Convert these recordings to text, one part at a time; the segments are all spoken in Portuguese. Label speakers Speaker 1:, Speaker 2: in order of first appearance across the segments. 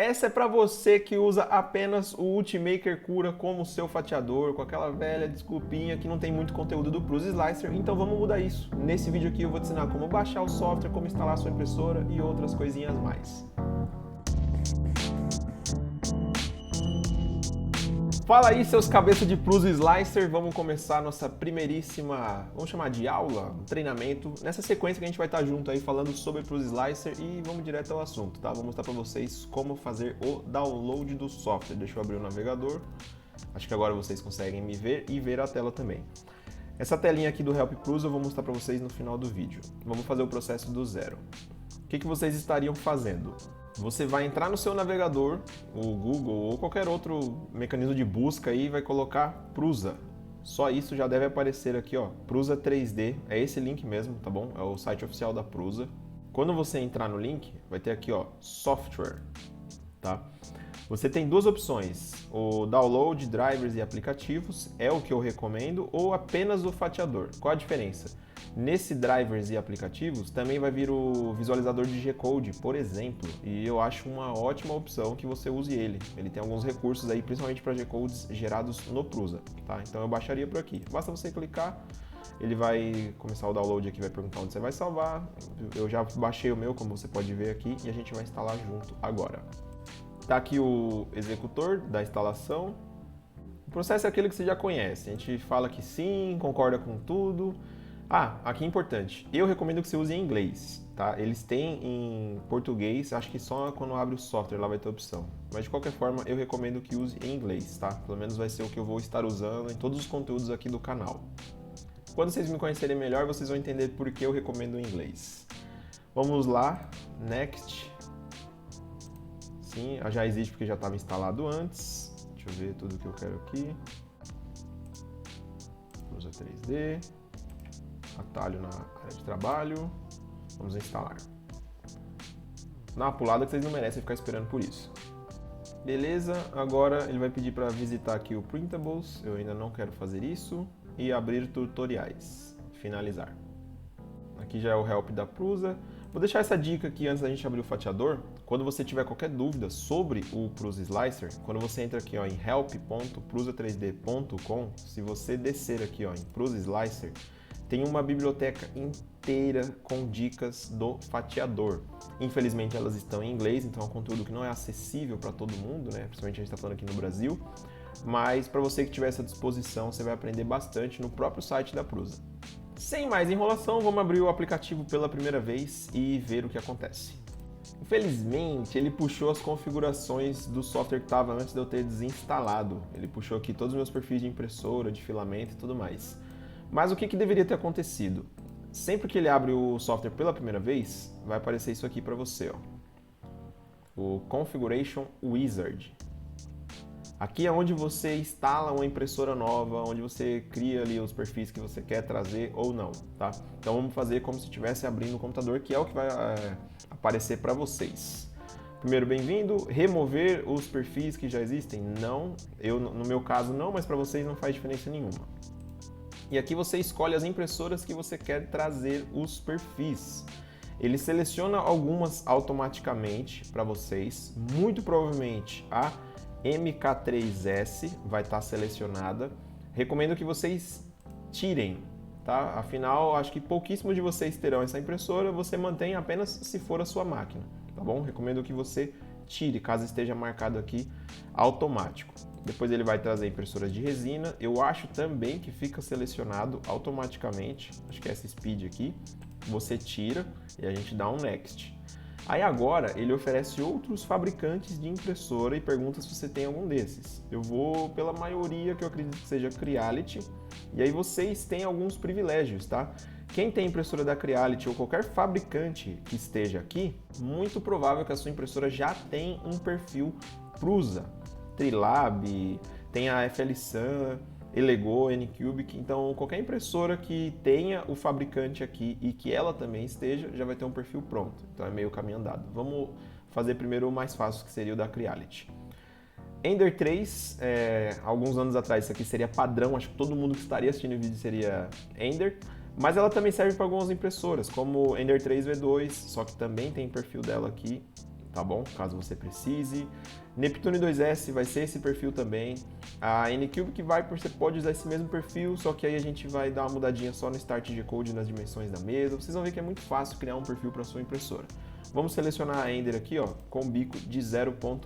Speaker 1: Essa é para você que usa apenas o Ultimaker Cura como seu fatiador, com aquela velha desculpinha que não tem muito conteúdo do Prusa Slicer, então vamos mudar isso. Nesse vídeo aqui eu vou te ensinar como baixar o software, como instalar a sua impressora e outras coisinhas mais. Fala aí, seus cabeças de Prusa Slicer, vamos começar nossa primeiríssima, vamos chamar de aula, um treinamento, nessa sequência que a gente vai estar junto aí falando sobre Prusa Slicer e vamos direto ao assunto, tá? Vou mostrar para vocês como fazer o download do software. Deixa eu abrir o navegador, acho que agora vocês conseguem me ver e ver a tela também. Essa telinha aqui do Help Prusa eu vou mostrar para vocês no final do vídeo. Vamos fazer o processo do zero. O que vocês estariam fazendo? Você vai entrar no seu navegador, o Google ou qualquer outro mecanismo de busca aí e vai colocar Prusa. Só isso já deve aparecer aqui, ó, Prusa 3D, é esse link mesmo, tá bom? É o site oficial da Prusa. Quando você entrar no link, vai ter aqui, ó, Software, tá? Você tem duas opções, o Download, Drivers e Aplicativos, é o que eu recomendo, ou apenas o fatiador. Qual a diferença? Nesse Drivers e Aplicativos também vai vir o visualizador de G-Code, por exemplo, e eu acho uma ótima opção que você use ele. Ele tem alguns recursos aí, principalmente para G-Codes gerados no Prusa, tá? Então eu baixaria por aqui. Basta você clicar, ele vai começar o download aqui, vai perguntar onde você vai salvar. Eu já baixei o meu, como você pode ver aqui, e a gente vai instalar junto agora. Tá aqui o executor da instalação. O processo é aquele que você já conhece. A gente fala que sim, concorda com tudo. Ah, aqui é importante. Eu recomendo que você use em inglês, tá? Eles têm em português, acho que só quando abre o software lá vai ter opção. Mas de qualquer forma, eu recomendo que use em inglês, tá? Pelo menos vai ser o que eu vou estar usando em todos os conteúdos aqui do canal. Quando vocês me conhecerem melhor, vocês vão entender por que eu recomendo em inglês. Vamos lá, Next. Sim, já existe porque já estava instalado antes. Deixa eu ver tudo que eu quero aqui. Prusa 3D. Atalho na área de trabalho. Vamos instalar. Na pulada que vocês não merecem ficar esperando por isso. Beleza, agora ele vai pedir para visitar aqui o Printables. Eu ainda não quero fazer isso. E abrir tutoriais. Finalizar. Aqui já é o Help da Prusa. Vou deixar essa dica aqui antes da gente abrir o fatiador. Quando você tiver qualquer dúvida sobre o Prusa Slicer, quando você entra aqui ó, em help.prusa3d.com, se você descer aqui ó, em Prusa Slicer, tem uma biblioteca inteira com dicas do fatiador. Infelizmente elas estão em inglês, então é um conteúdo que não é acessível para todo mundo, né? Principalmente a gente está falando aqui no Brasil. Mas para você que tiver essa disposição, você vai aprender bastante no próprio site da Prusa. Sem mais enrolação, vamos abrir o aplicativo pela primeira vez e ver o que acontece. Infelizmente, ele puxou as configurações do software que estava antes de eu ter desinstalado. Ele puxou aqui todos os meus perfis de impressora, de filamento e tudo mais. Mas o que deveria ter acontecido? Sempre que ele abre o software pela primeira vez, vai aparecer isso aqui para você, ó. O Configuration Wizard. Aqui é onde você instala uma impressora nova, onde você cria ali os perfis que você quer trazer ou não, tá? Então vamos fazer como se estivesse abrindo o computador, que é o que vai aparecer para vocês. Primeiro, bem-vindo. Remover os perfis que já existem? Não. No meu caso não, mas para vocês não faz diferença nenhuma. E aqui você escolhe as impressoras que você quer trazer os perfis. Ele seleciona algumas automaticamente para vocês, muito provavelmente a MK3S vai estar selecionada. Recomendo que vocês tirem, tá? Afinal, acho que pouquíssimos de vocês terão essa impressora, você mantém apenas se for a sua máquina, tá bom? Recomendo que você tire, caso esteja marcado aqui automático. Depois ele vai trazer impressoras de resina. Eu acho também que fica selecionado automaticamente. Acho que é essa Speed aqui. Você tira e a gente dá um Next. Aí agora ele oferece outros fabricantes de impressora e pergunta se você tem algum desses. Eu vou pela maioria que eu acredito que seja Creality. E aí vocês têm alguns privilégios, tá? Quem tem impressora da Creality ou qualquer fabricante que esteja aqui, muito provável que a sua impressora já tem um perfil Prusa. Trilab, tem a FLSAN, Elego, Anycubic, então qualquer impressora que tenha o fabricante aqui e que ela também esteja, já vai ter um perfil pronto, então é meio caminho andado. Vamos fazer primeiro o mais fácil, que seria o da Creality. Ender 3, alguns anos atrás isso aqui seria padrão, acho que todo mundo que estaria assistindo o vídeo seria Ender, mas ela também serve para algumas impressoras, como Ender 3 V2, só que também tem perfil dela aqui, tá bom? Caso você precise. Neptune 2S vai ser esse perfil também. A N-Cube Viper você pode usar esse mesmo perfil, só que aí a gente vai dar uma mudadinha só no Start G-Code nas dimensões da mesa. Vocês vão ver que é muito fácil criar um perfil para sua impressora. Vamos selecionar a Ender aqui, ó, com bico de 0.4,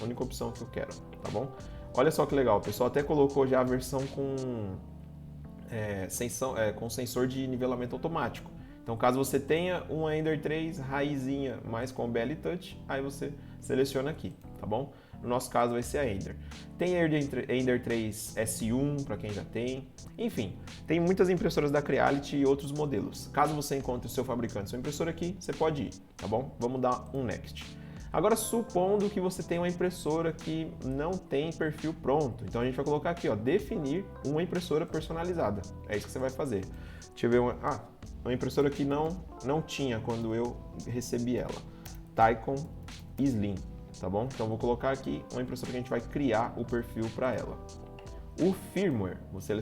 Speaker 1: a única opção que eu quero, tá bom? Olha só que legal, o pessoal até colocou já a versão com sensor de nivelamento automático. Então, caso você tenha uma Ender 3 raizinha, mas com BL Touch, aí você seleciona aqui, tá bom? No nosso caso vai ser a Ender. Tem Ender 3 S1 para quem já tem. Enfim, tem muitas impressoras da Creality e outros modelos. Caso você encontre o seu fabricante, sua impressora aqui, você pode ir, tá bom? Vamos dar um Next. Agora, supondo que você tem uma impressora que não tem perfil pronto, então a gente vai colocar aqui, ó, definir uma impressora personalizada. É isso que você vai fazer. Deixa eu ver uma impressora que não tinha quando eu recebi ela. Tacon Slim, tá bom? Então vou colocar aqui uma impressora que a gente vai criar o perfil para ela. O firmware, você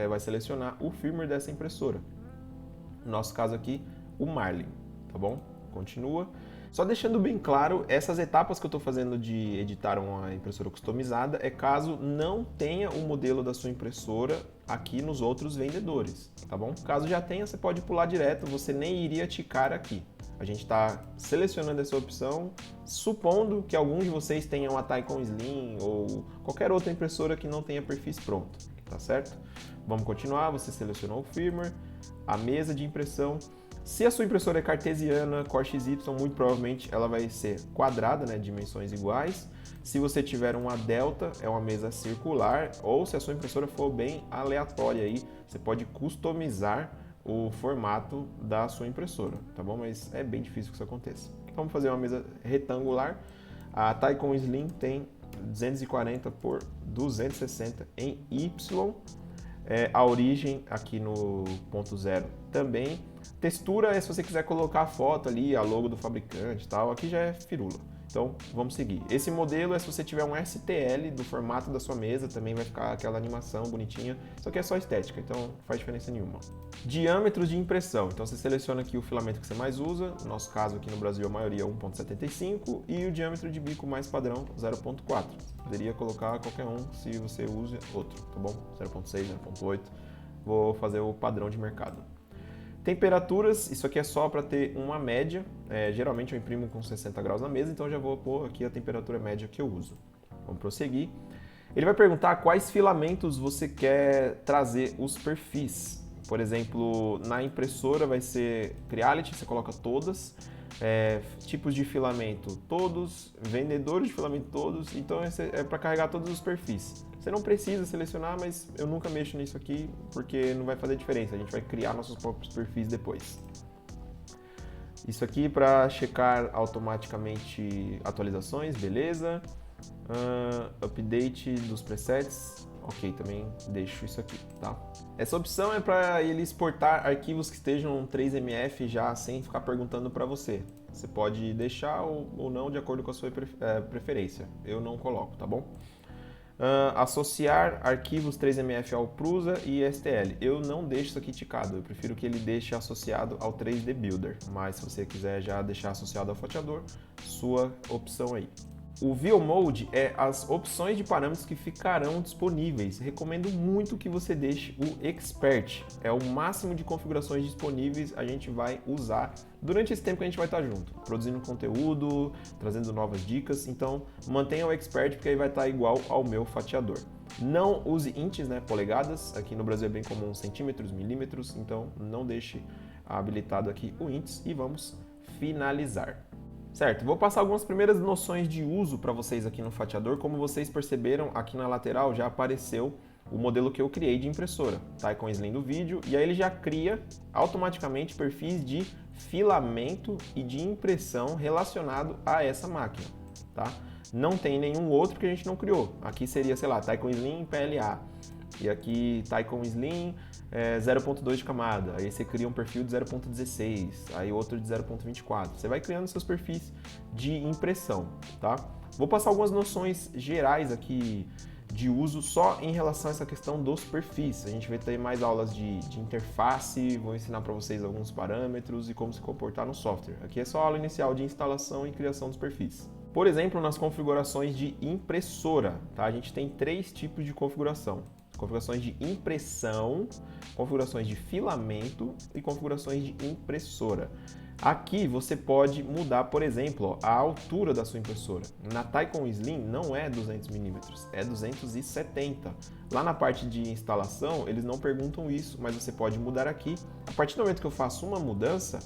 Speaker 1: vai selecionar o firmware dessa impressora. No nosso caso aqui, o Marlin, tá bom? Continua. Só deixando bem claro, essas etapas que eu estou fazendo de editar uma impressora customizada é caso não tenha o modelo da sua impressora aqui nos outros vendedores, tá bom? Caso já tenha, você pode pular direto, você nem iria ticar aqui. A gente está selecionando essa opção, supondo que algum de vocês tenham a Tacon Slim ou qualquer outra impressora que não tenha perfis pronto, tá certo? Vamos continuar, você selecionou o firmware, a mesa de impressão. Se a sua impressora é cartesiana, Core XY, muito provavelmente ela vai ser quadrada, né, dimensões iguais. Se você tiver uma delta, é uma mesa circular, ou se a sua impressora for bem aleatória aí, você pode customizar o formato da sua impressora, tá bom? Mas é bem difícil que isso aconteça. Vamos fazer uma mesa retangular. A Tacon Slim tem 240 por 260 em Y. A origem aqui no ponto zero também. Textura é se você quiser colocar a foto ali, a logo do fabricante e tal. Aqui já é firula. Então, vamos seguir. Esse modelo é se você tiver um STL do formato da sua mesa, também vai ficar aquela animação bonitinha, só que é só estética, então não faz diferença nenhuma. Diâmetros de impressão. Então, você seleciona aqui o filamento que você mais usa, no nosso caso aqui no Brasil a maioria é 1.75 e o diâmetro de bico mais padrão 0.4. Poderia colocar qualquer um se você usa outro, tá bom? 0.6, 0.8. Vou fazer o padrão de mercado. Temperaturas, isso aqui é só para ter uma média, geralmente eu imprimo com 60 graus na mesa, então eu já vou pôr aqui a temperatura média que eu uso. Vamos prosseguir. Ele vai perguntar quais filamentos você quer trazer os perfis. Por exemplo, na impressora vai ser Creality, você coloca todas, tipos de filamento todos, vendedores de filamento todos, então é para carregar todos os perfis. Você não precisa selecionar, mas eu nunca mexo nisso aqui porque não vai fazer diferença, a gente vai criar nossos próprios perfis depois. Isso aqui para checar automaticamente atualizações, beleza. Update dos presets, ok, também deixo isso aqui, tá? Essa opção é para ele exportar arquivos que estejam 3MF já sem ficar perguntando para você. Você pode deixar ou não de acordo com a sua preferência, eu não coloco, tá bom? Associar arquivos 3MF ao Prusa e STL. Eu não deixo isso aqui ticado, eu prefiro que ele deixe associado ao 3D Builder, mas se você quiser já deixar associado ao fatiador, sua opção aí. O View Mode é as opções de parâmetros que ficarão disponíveis. Recomendo muito que você deixe o Expert. É o máximo de configurações disponíveis a gente vai usar durante esse tempo que a gente vai estar junto, produzindo conteúdo, trazendo novas dicas. Então mantenha o Expert porque aí vai estar igual ao meu fatiador. Não use inches, né, polegadas. Aqui no Brasil é bem comum centímetros, milímetros. Então não deixe habilitado aqui o inches e vamos finalizar. Certo, vou passar algumas primeiras noções de uso para vocês aqui no fatiador. Como vocês perceberam, aqui na lateral já apareceu o modelo que eu criei de impressora, Tacon Slim do vídeo, e aí ele já cria automaticamente perfis de filamento e de impressão relacionado a essa máquina, tá? Não tem nenhum outro que a gente não criou. Aqui seria, sei lá, Tacon Slim PLA, e aqui Tacon Slim 0.2 de camada, aí você cria um perfil de 0.16, aí outro de 0.24. Você vai criando seus perfis de impressão, tá? Vou passar algumas noções gerais aqui de uso só em relação a essa questão dos perfis. A gente vai ter mais aulas de interface, vou ensinar para vocês alguns parâmetros e como se comportar no software. Aqui é só a aula inicial de instalação e criação dos perfis. Por exemplo, nas configurações de impressora, tá? A gente tem 3 tipos de configuração. Configurações de impressão, configurações de filamento e configurações de impressora. Aqui você pode mudar, por exemplo, a altura da sua impressora. Na Tacon Slim não é 200 mm, é 270. Lá na parte de instalação eles não perguntam isso, mas você pode mudar aqui. A partir do momento que eu faço uma mudança,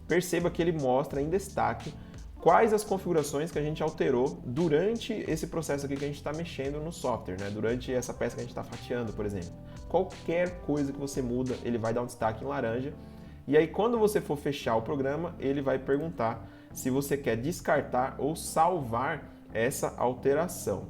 Speaker 1: perceba que ele mostra em destaque quais as configurações que a gente alterou durante esse processo aqui que a gente está mexendo no software, né? Durante essa peça que a gente está fatiando, por exemplo. Qualquer coisa que você muda, ele vai dar um destaque em laranja. E aí, quando você for fechar o programa, ele vai perguntar se você quer descartar ou salvar essa alteração.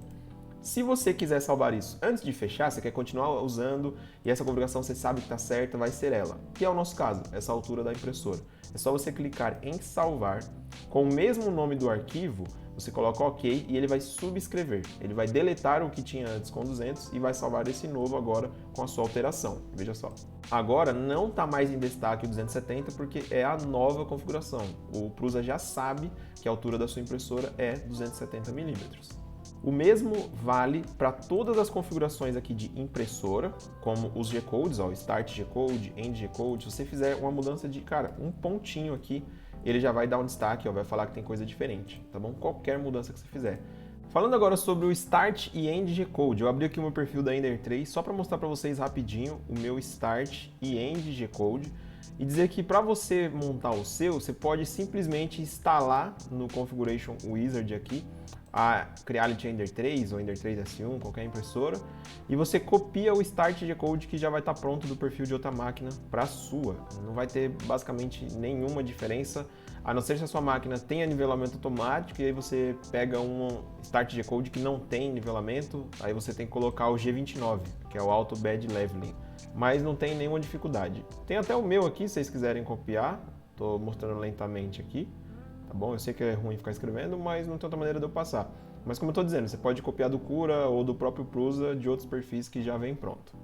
Speaker 1: Se você quiser salvar isso antes de fechar, você quer continuar usando e essa configuração você sabe que está certa, vai ser ela. Que é o nosso caso, essa altura da impressora. É só você clicar em salvar, com o mesmo nome do arquivo, você coloca OK e ele vai subscrever. Ele vai deletar o que tinha antes com 200 e vai salvar esse novo agora com a sua alteração. Veja só. Agora não está mais em destaque o 270 porque é a nova configuração. O Prusa já sabe que a altura da sua impressora é 270 mm. O mesmo vale para todas as configurações aqui de impressora, como os G-Codes, ó, Start G-Code, End G-Code. Se você fizer uma mudança de, um pontinho aqui, ele já vai dar um destaque, ó, vai falar que tem coisa diferente, tá bom? Qualquer mudança que você fizer. Falando agora sobre o Start e End G-Code, eu abri aqui o meu perfil da Ender 3 só para mostrar para vocês rapidinho o meu Start e End G-Code e dizer que para você montar o seu, você pode simplesmente instalar no Configuration Wizard aqui a Creality Ender 3 ou Ender 3 S1, qualquer impressora, e você copia o Start G-Code que já vai estar pronto do perfil de outra máquina para a sua. Não vai ter basicamente nenhuma diferença, a não ser se a sua máquina tenha nivelamento automático e aí você pega um Start G-Code que não tem nivelamento, aí você tem que colocar o G29, que é o Auto Bed Leveling, mas não tem nenhuma dificuldade. Tem até o meu aqui, se vocês quiserem copiar, estou mostrando lentamente aqui. Tá bom? Eu sei que é ruim ficar escrevendo, mas não tem outra maneira de eu passar. Mas como eu estou dizendo, você pode copiar do Cura ou do próprio Prusa de outros perfis que já vem pronto.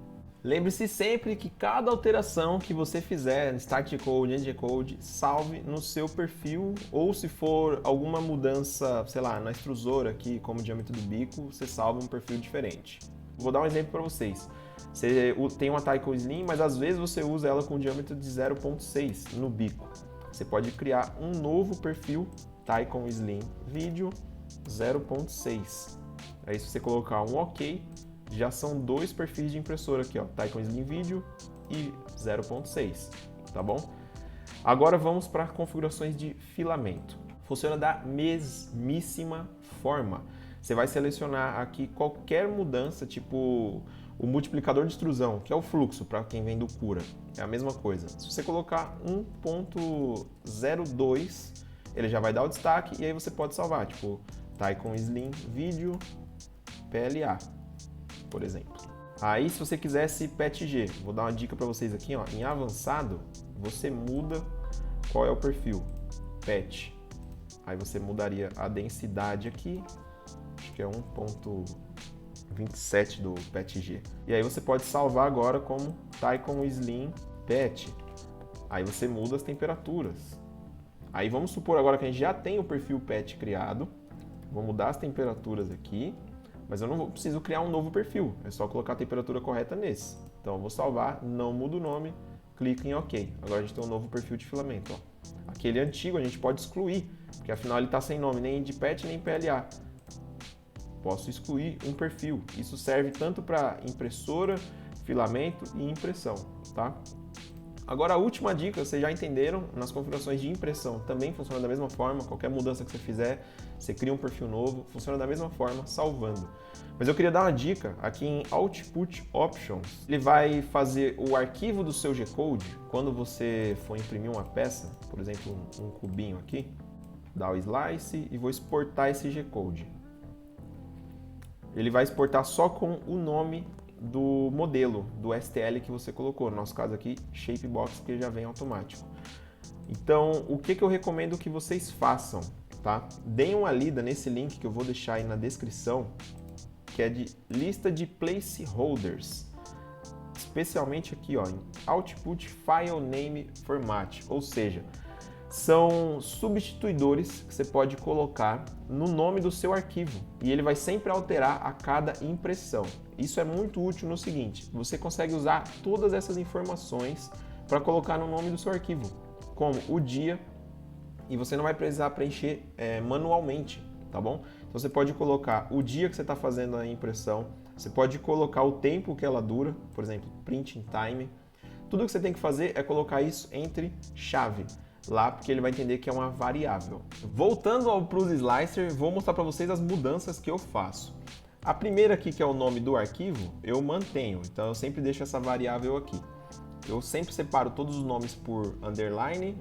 Speaker 1: Lembre-se sempre que cada alteração que você fizer no Start G-Code, End G-Code, salve no seu perfil, ou se for alguma mudança, sei lá, na extrusora aqui, como o diâmetro do bico, você salva um perfil diferente. Vou dar um exemplo para vocês. Você tem uma Tacon Slim, mas às vezes você usa ela com diâmetro de 0.6 no bico. Você pode criar um novo perfil Tacon Slim Video 0.6. Aí se você colocar um OK, já são 2 perfis de impressora aqui, ó, Tacon Slim Video e 0.6, tá bom? Agora vamos para configurações de filamento. Funciona da mesmíssima forma. Você vai selecionar aqui qualquer mudança, tipo o multiplicador de extrusão, que é o fluxo para quem vem do Cura. É a mesma coisa. Se você colocar 1.02, ele já vai dar o destaque e aí você pode salvar, tipo Tacon Slim Video PLA, por exemplo. Aí se você quisesse PETG, vou dar uma dica para vocês aqui, ó, em avançado, você muda qual é o perfil, PET. Aí você mudaria a densidade aqui, acho que é 1.27 do PETG. E aí você pode salvar agora como Tacon Slim PET. Aí você muda as temperaturas. Aí vamos supor agora que a gente já tem o perfil PET criado. Vou mudar as temperaturas aqui, mas eu não preciso criar um novo perfil. É só colocar a temperatura correta nesse. Então eu vou salvar, não mudo o nome, clico em OK. Agora a gente tem um novo perfil de filamento. Ó. Aquele antigo a gente pode excluir, porque afinal ele está sem nome nem de PET nem PLA. Posso excluir um perfil. Isso serve tanto para impressora, filamento e impressão, tá? Agora a última dica, vocês já entenderam, nas configurações de impressão também funciona da mesma forma, qualquer mudança que você fizer, você cria um perfil novo, funciona da mesma forma, salvando. Mas eu queria dar uma dica, aqui em Output Options, ele vai fazer o arquivo do seu G-Code, quando você for imprimir uma peça, por exemplo, um cubinho aqui, dá o slice e vou exportar esse G-Code. Ele vai exportar só com o nome do modelo, do STL que você colocou, no nosso caso aqui, Shapebox, que já vem automático. Então, o que eu recomendo que vocês façam, tá? Deem uma lida nesse link que eu vou deixar aí na descrição, que é de lista de placeholders, especialmente aqui ó, em Output File Name Format, ou seja, são substituidores que você pode colocar no nome do seu arquivo e ele vai sempre alterar a cada impressão. Isso é muito útil no seguinte, você consegue usar todas essas informações para colocar no nome do seu arquivo, como o dia, e você não vai precisar preencher manualmente, tá bom? Então você pode colocar o dia que você está fazendo a impressão, você pode colocar o tempo que ela dura, por exemplo, printing time. Tudo que você tem que fazer é colocar isso entre chave lá, porque ele vai entender que é uma variável. Voltando ao Prose Slicer, vou mostrar para vocês as mudanças que eu faço. A primeira aqui, que é o nome do arquivo, eu mantenho, então eu sempre deixo essa variável aqui. Eu sempre separo todos os nomes por underline,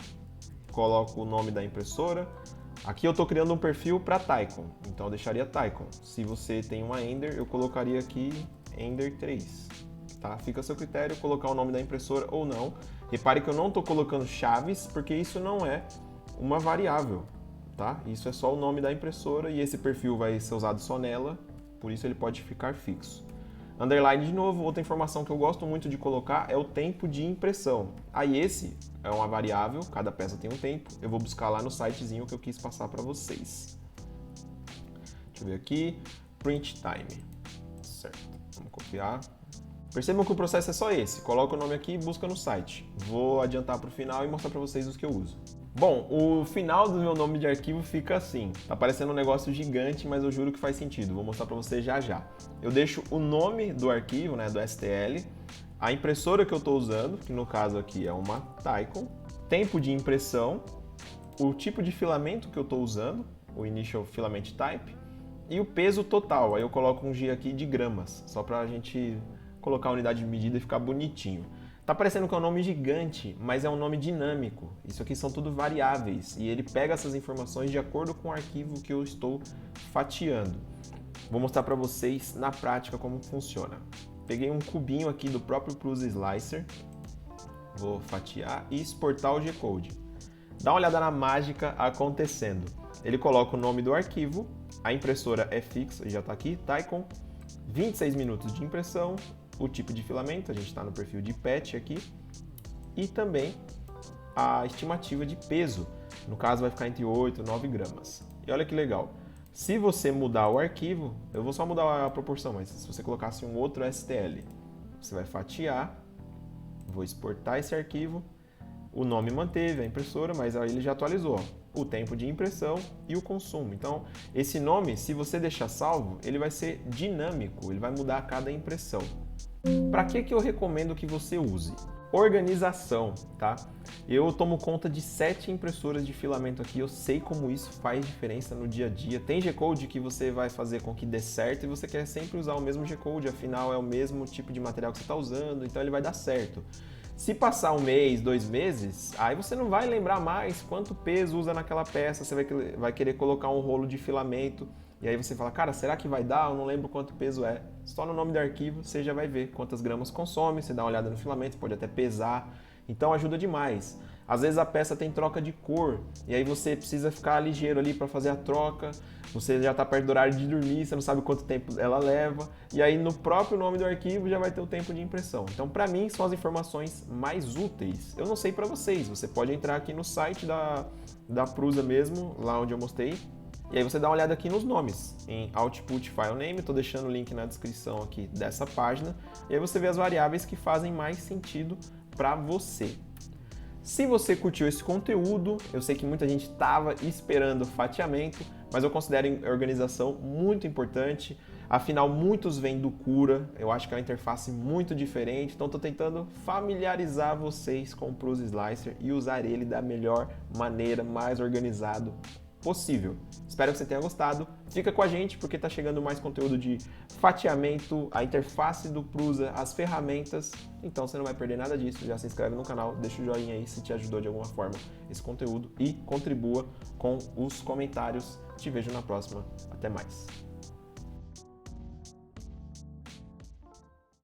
Speaker 1: coloco o nome da impressora. Aqui eu estou criando um perfil para Tycon, então eu deixaria Tycon. Se você tem uma Ender, eu colocaria aqui Ender 3. Tá? Fica a seu critério colocar o nome da impressora ou não. Repare que eu não estou colocando chaves, porque isso não é uma variável. Tá? Isso é só o nome da impressora e esse perfil vai ser usado só nela, por isso ele pode ficar fixo. Underline de novo, outra informação que eu gosto muito de colocar é o tempo de impressão. Aí esse é uma variável, cada peça tem um tempo. Eu vou buscar lá no sitezinho que eu quis passar para vocês. Deixa eu ver aqui, print time. Certo, vamos copiar. Percebam que o processo é só esse, coloca o nome aqui e busca no site. Vou adiantar para o final e mostrar para vocês os que eu uso. Bom, o final do meu nome de arquivo fica assim. Tá parecendo um negócio gigante, mas eu juro que faz sentido. Vou mostrar para vocês já já. Eu deixo o nome do arquivo, né, do STL, a impressora que eu estou usando, que no caso aqui é uma Tycon, tempo de impressão, o tipo de filamento que eu estou usando, o Initial Filament Type, e o peso total. Aí eu coloco um G aqui de gramas, só para a gente colocar a unidade de medida e ficar bonitinho. Tá parecendo que é um nome gigante, mas é um nome dinâmico. Isso aqui são tudo variáveis e ele pega essas informações de acordo com o arquivo que eu estou fatiando. Vou mostrar para vocês na prática como funciona. Peguei um cubinho aqui do próprio Prose Slicer, vou fatiar e exportar o G-Code. Dá uma olhada na mágica acontecendo. Ele coloca o nome do arquivo, a impressora é fixa, já está aqui, Tycon, 26 minutos de impressão, o tipo de filamento, a gente está no perfil de PET aqui, e também a estimativa de peso, no caso vai ficar entre 8 e 9 gramas. E olha que legal, se você mudar o arquivo, eu vou só mudar a proporção, mas se você colocasse um outro STL, você vai fatiar, vou exportar esse arquivo, o nome manteve, a impressora, mas aí ele já atualizou, ó, o tempo de impressão e o consumo. Então, esse nome, se você deixar salvo, ele vai ser dinâmico, ele vai mudar a cada impressão. Para que eu recomendo que você use? Organização, tá? Eu tomo conta de 7 impressoras de filamento aqui, eu sei como isso faz diferença no dia a dia. Tem G-Code que você vai fazer com que dê certo e você quer sempre usar o mesmo G-Code, afinal é o mesmo tipo de material que você está usando, então ele vai dar certo. Se passar um mês, 2 meses, aí você não vai lembrar mais quanto peso usa naquela peça, você vai querer colocar um rolo de filamento, e aí você fala, cara, será que vai dar? Eu não lembro quanto peso é. Só no nome do arquivo você já vai ver quantas gramas consome, você dá uma olhada no filamento, pode até pesar, então ajuda demais. Às vezes a peça tem troca de cor, e aí você precisa ficar ligeiro ali para fazer a troca, você já está perto do horário de dormir, você não sabe quanto tempo ela leva, e aí no próprio nome do arquivo já vai ter o tempo de impressão. Então, para mim, são as informações mais úteis. Eu não sei para vocês, você pode entrar aqui no site da Prusa mesmo, lá onde eu mostrei, e aí você dá uma olhada aqui nos nomes, em Output File Name, estou deixando o link na descrição aqui dessa página, e aí você vê as variáveis que fazem mais sentido para você. Se você curtiu esse conteúdo, eu sei que muita gente estava esperando fatiamento, mas eu considero a organização muito importante, afinal muitos vêm do Cura, eu acho que é uma interface muito diferente, então estou tentando familiarizar vocês com o Prose Slicer e usar ele da melhor maneira, mais organizado possível. Espero que você tenha gostado. Fica com a gente porque está chegando mais conteúdo de fatiamento, a interface do Prusa, as ferramentas. Então você não vai perder nada disso. Já se inscreve no canal, deixa o joinha aí se te ajudou de alguma forma esse conteúdo e contribua com os comentários. Te vejo na próxima. Até mais.